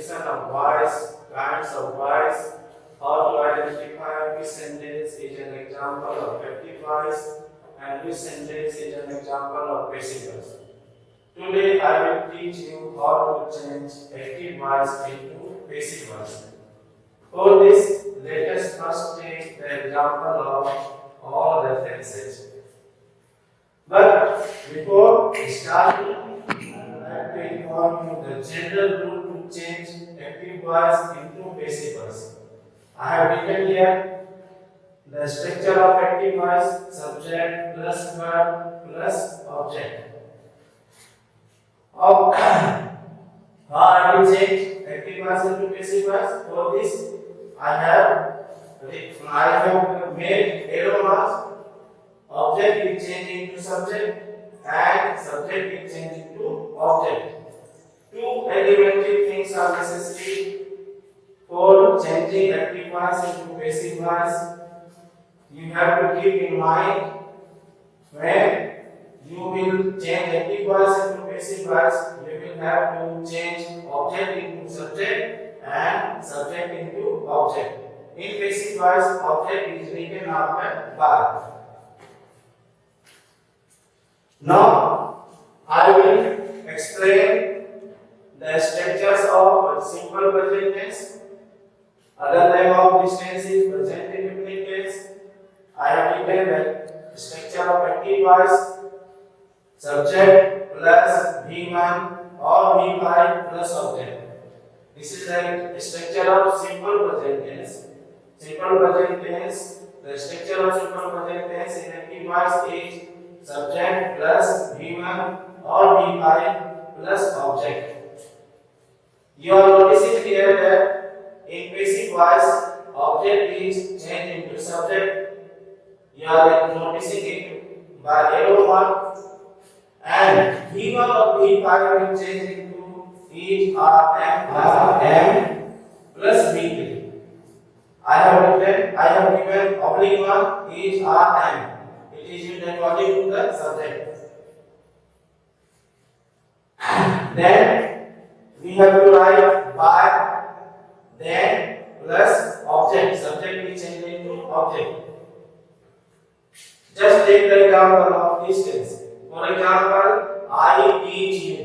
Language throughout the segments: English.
definition of voice, kinds of voice, how to identify which sentence is an example of active voice and which sentence is an example of passive voice. Today I will teach you how to change active voice into passive voice. For this, let us first take the example of all references. But before starting, I would like to inform you the general rule to change active voice into passive voice. I have written here the structure of active voice: subject plus verb plus object. How I will change active voice into passive voice? For this, I have made arrow marks. Object is changed into subject and subject is changed into object. Two elementary things are necessary for changing active voice into passive voice. You have to keep in mind when you will change active voice into passive voice, you will have to change object into subject and subject into object. In passive voice, object is written after verb. Now, I will explain the structures of simple present tense. Other name of this tense is present indefinite tense. I have written the structure of active voice: subject plus V1 or V5 plus object. This is the structure of simple present tense. Simple present tense, the structure of simple present tense in active voice is subject plus V1 or V5 plus object. You are noticing here that in passive voice, object is changed into subject. You are noticing it by arrow mark, and V1 or V5 will change into is RM plus V3. I have given oblique one is RM. It is used according to the subject. Then we have to write by, then plus object. Subject is changed into object. Just take the example of this tense. For example, I teach you.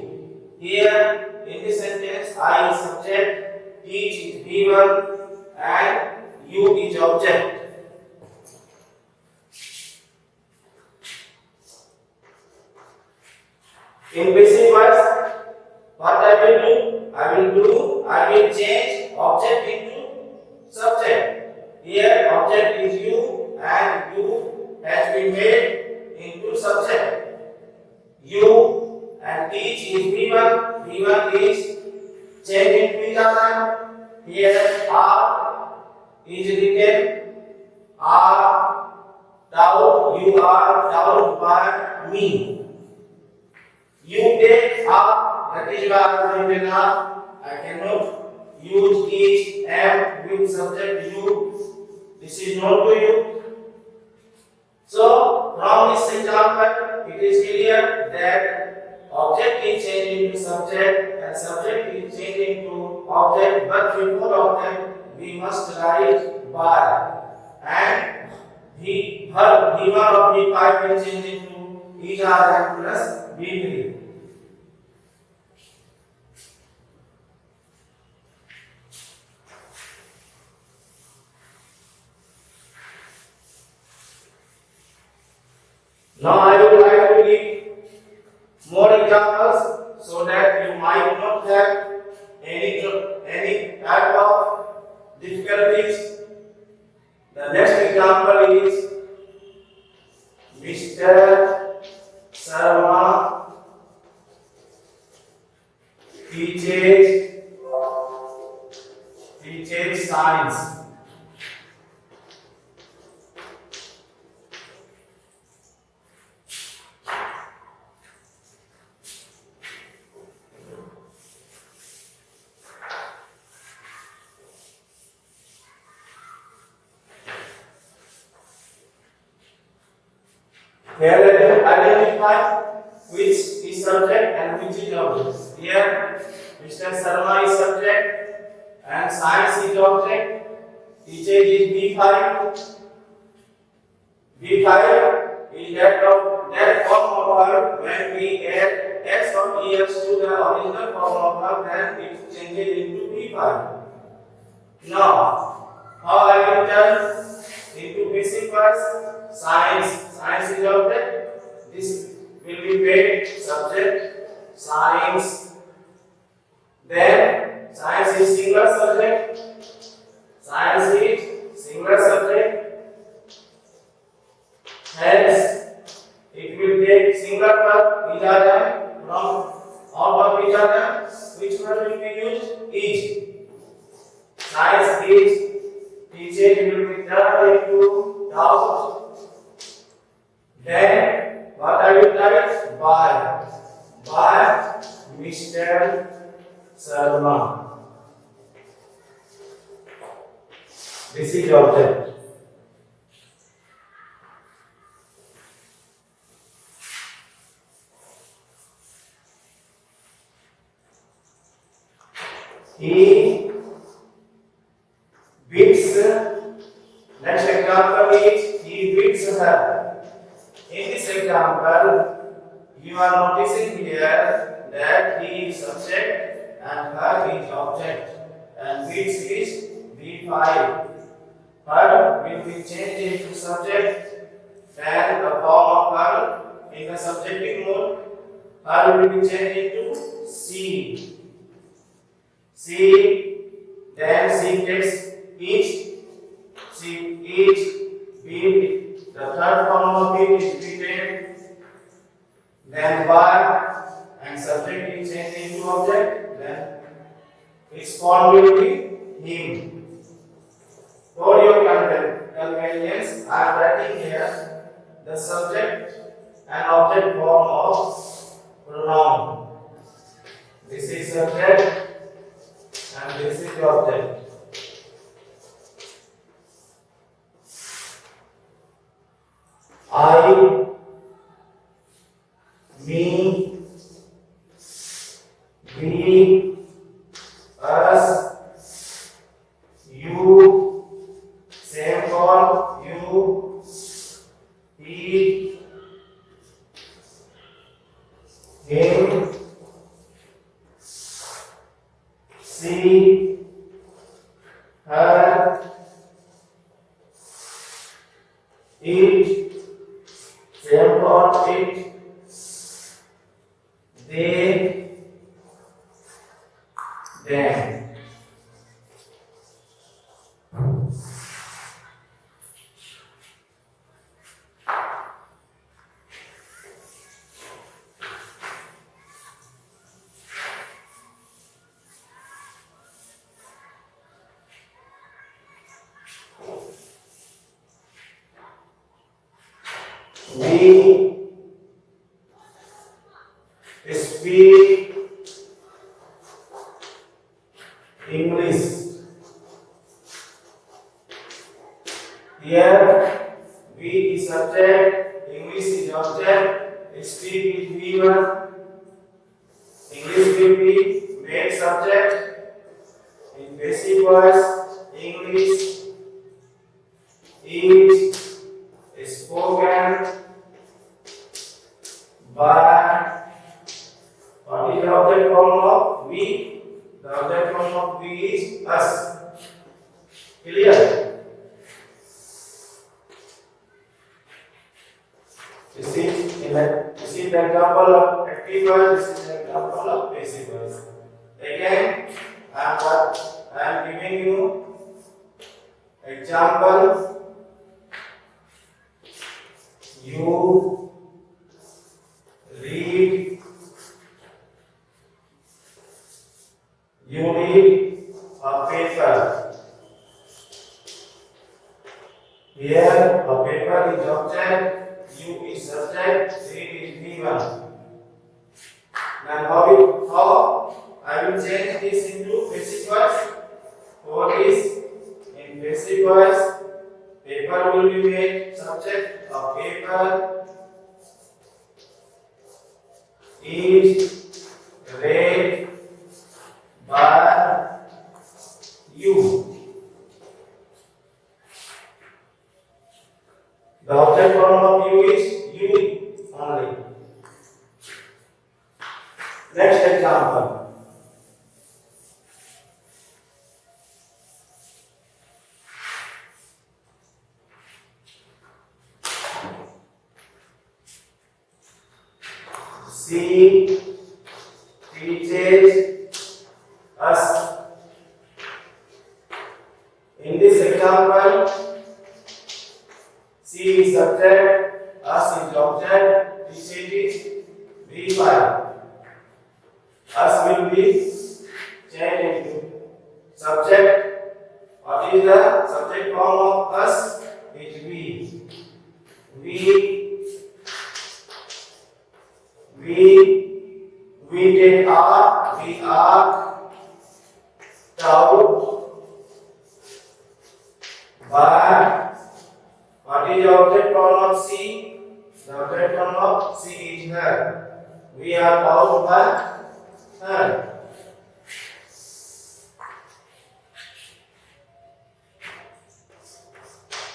Here in this sentence, I is subject, teach is V1, and you is object. In passive voice, what I will change object into subject. Here object is you and you has been made into subject. You and teach is V1. V1 is changed into each other. Here R is written R doubt. You are doubt by me. You take up, that is why I have written up. I cannot use each M with subject you. This is known to you. So, from this example, it is clear that object is changed into subject and subject is changed into object, but before object, we must write by. And V1 or V5 will change into each other plus V3. Now I would like to give more examples so that you might not have any type of difficulties. The next example is Mr. Sharma teaches science. Here let us identify which is subject and which is object. Here Mr. Mr. Sharma is subject and science is object. Teacher is B5. B5 is that form of verb. When we add s or es to the original form of verb, then it changes into B5. Now, how I will turn into basic verbs? Science. Science is object. This will be paid subject. Science. Then science is singular subject. Science is singular subject. Hence, it will take singular verb. These are them. From all verb these are them. Which verb will be used? Is. Science is. Teaching will be turned into doubt. Then, what I will write? By Mr. Sharma. This is object. He beats. Next example is he beats her. In this example, you are noticing here that he is subject and her is object, and beats is B5. Her will be changed into subject, then the form of her in the subjective mode. Her will be changed into C. Then C takes each. Beat. The third form of beat is beaten. Then by and subject is changed into object. Then its form will be him. For your convenience, I am writing here the subject and object form of pronoun. This is subject and this is the object. I, me, we, us, you, same for you, he, him, she, her, it, same for it, they, them. We speak English. Here, we is subject, English is object, speak is V1. English will be main subject. In basic voice, English is spoken by. What is the object form of we? The object form of we is us. Clear? This is the example of active voice. This is the example of passive voice. Again, I am giving you example. You read. You read a paper. Here, a paper is object, you is subject, read is V1. Now, how I will change this into basic voice? For this, in basic voice, paper will be made subject of paper is read She teaches us. In this example, she is subject, us is object, teaches is V5. Us will be changed into subject. What is the subject form of us? Is we. We take R, we are tau. But what is the object form of C? The object form of C is her. We are tau by her.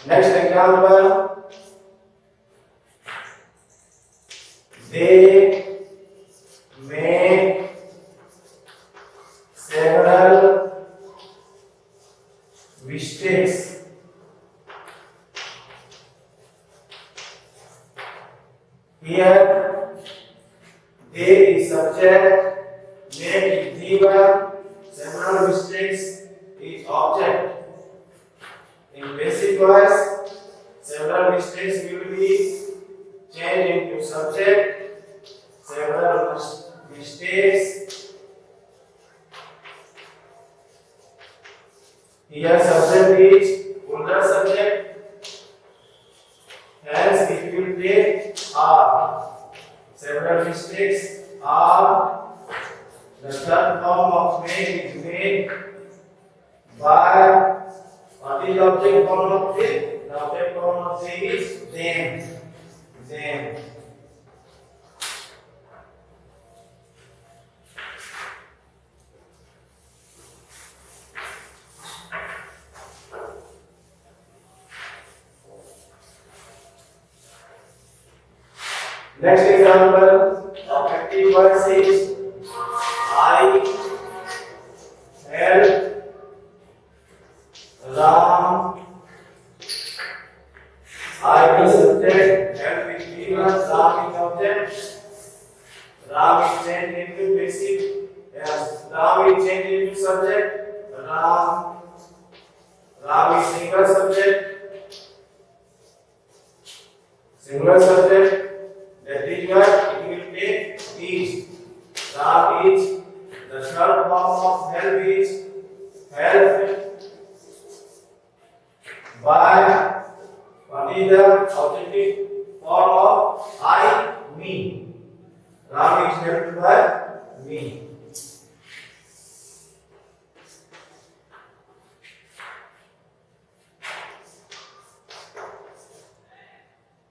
Next example, they make several mistakes. Here, they is subject, make is given, several mistakes is object. In basic voice, several mistakes will be changed into subject. Several mistakes. Here subject is older subject. Hence it will take are. Several mistakes are. The third form of make is made by. What is the object form of they? The object form of they is them. Them. Next example of active voice is I help Ram. I is subject, help is given, Ram is object. Ram is changed into basic. Yes, Ram is changed into subject. Ram is single subject. Singular subject. That is what it will take is. Ram is. The third form of help is help by. What is the objective form of I, me? Ram is helped by me.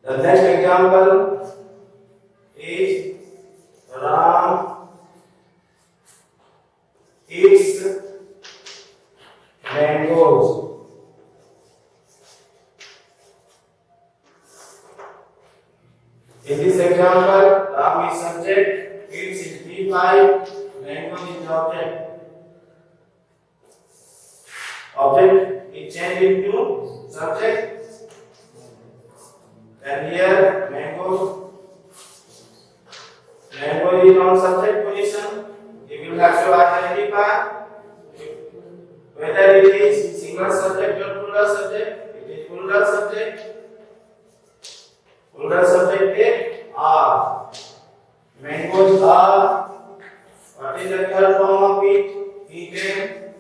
The next example is Ram eats mangoes. In this example, Ram is subject, eats is V5, mango is object. Object is changed into subject. And here mango is on subject position. You will have to identify whether it is single subject or plural subject. It is plural subject. Plural subject is are. Mangoes are. What is the third form of it? Eaten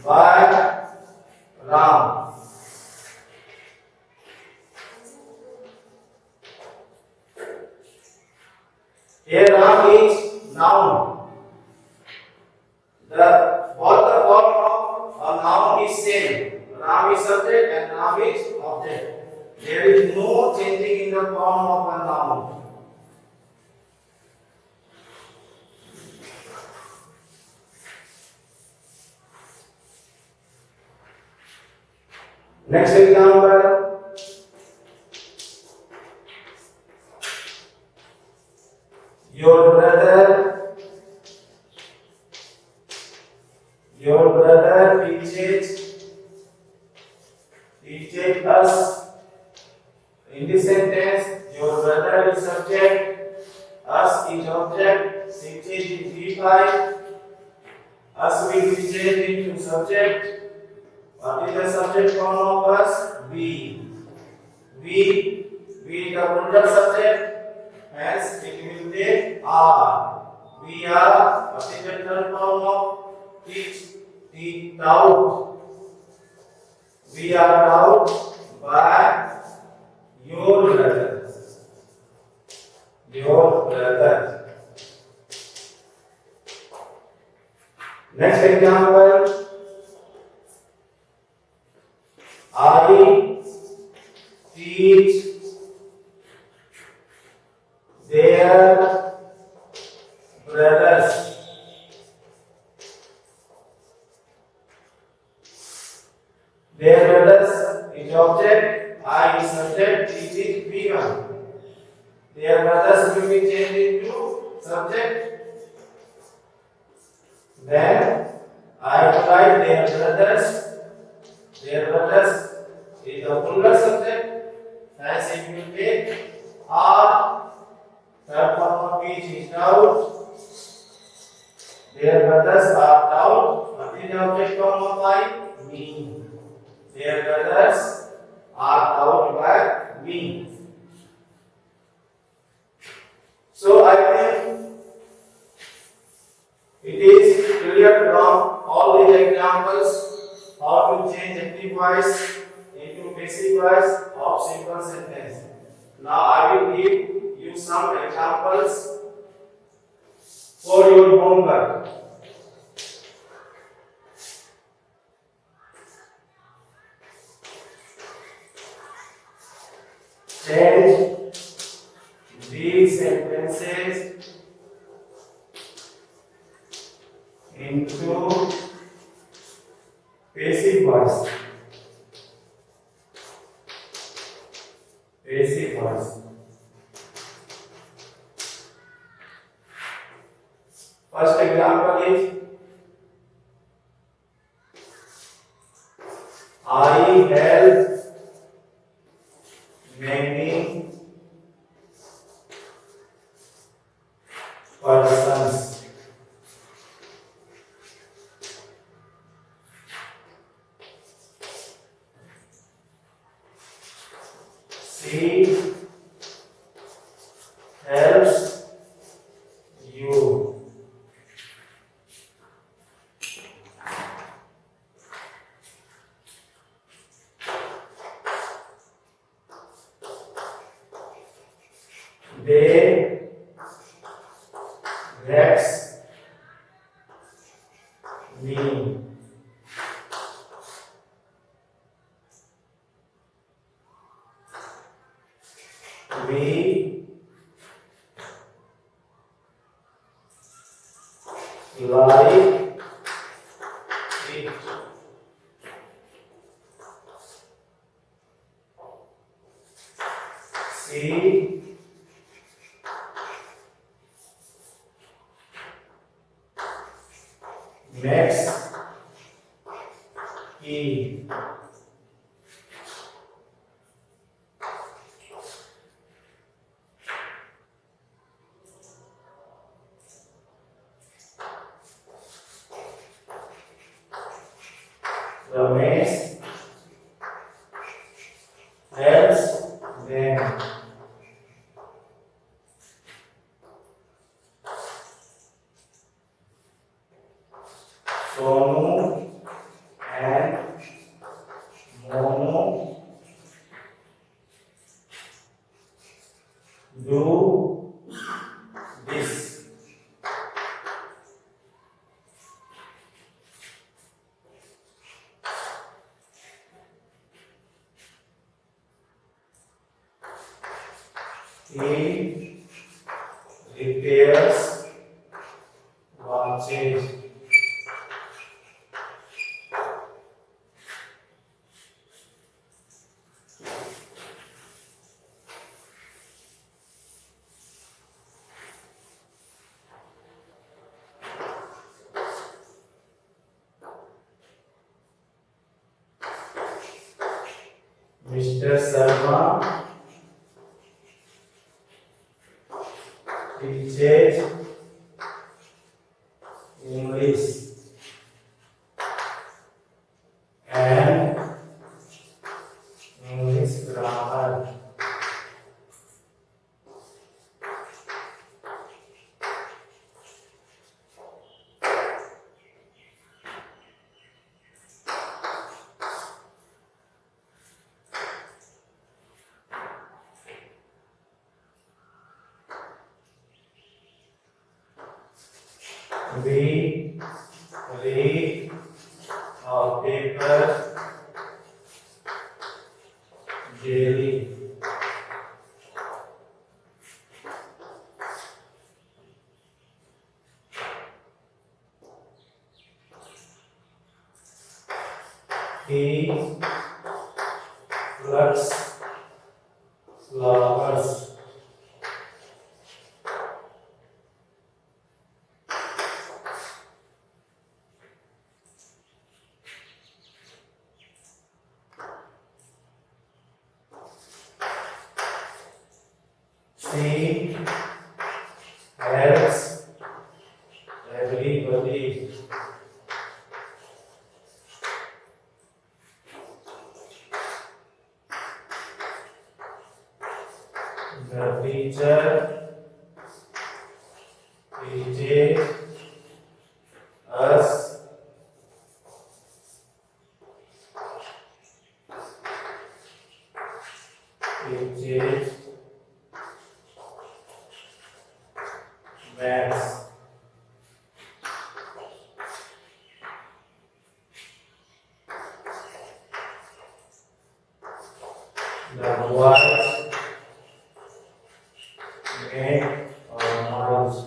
by Ram. Here Ram is noun. Both the form of a noun is same. Ram is subject and Ram is object. There is no changing in the form of a noun. Next example. Your brother teaches us. In this sentence, your brother is subject, Bus will be changed into subject. What is the subject form of bus? We. We the older subject, hence it will take are. We are. What is the third form of teach? Teach out. We are taught by your brother. Your brother. Next example. I teach their brothers. Their brothers is object, I is subject, teach is V1. Their brothers will be changed into subject. Then I write their brothers. Their brothers is the plural subject. Hence it will take are. Third form of speech is doubt. Their brothers are doubt. What is the object form of I? Me. Their brothers are taught by me. So I think it is clear from all these examples how to change active voice into passive voice of simple sentence. Now I will give you some examples for your homework. Change these sentences into passive voice. Passive voice. First example is I help many persons. She helps you. They vex me. We like it. She makes E. Ramesh helps them. Sonu and Monu do this. He repairs watches. Mr. Sharma teaches English. We read a paper daily. He plucks flowers. She helps everybody. The teacher teaches us teaches maths. The boys make models.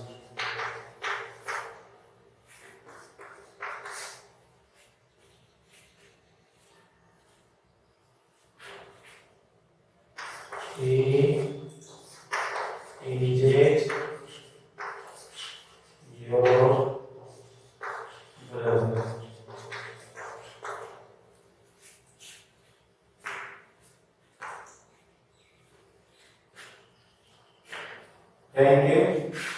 He teaches your brother. Thank you.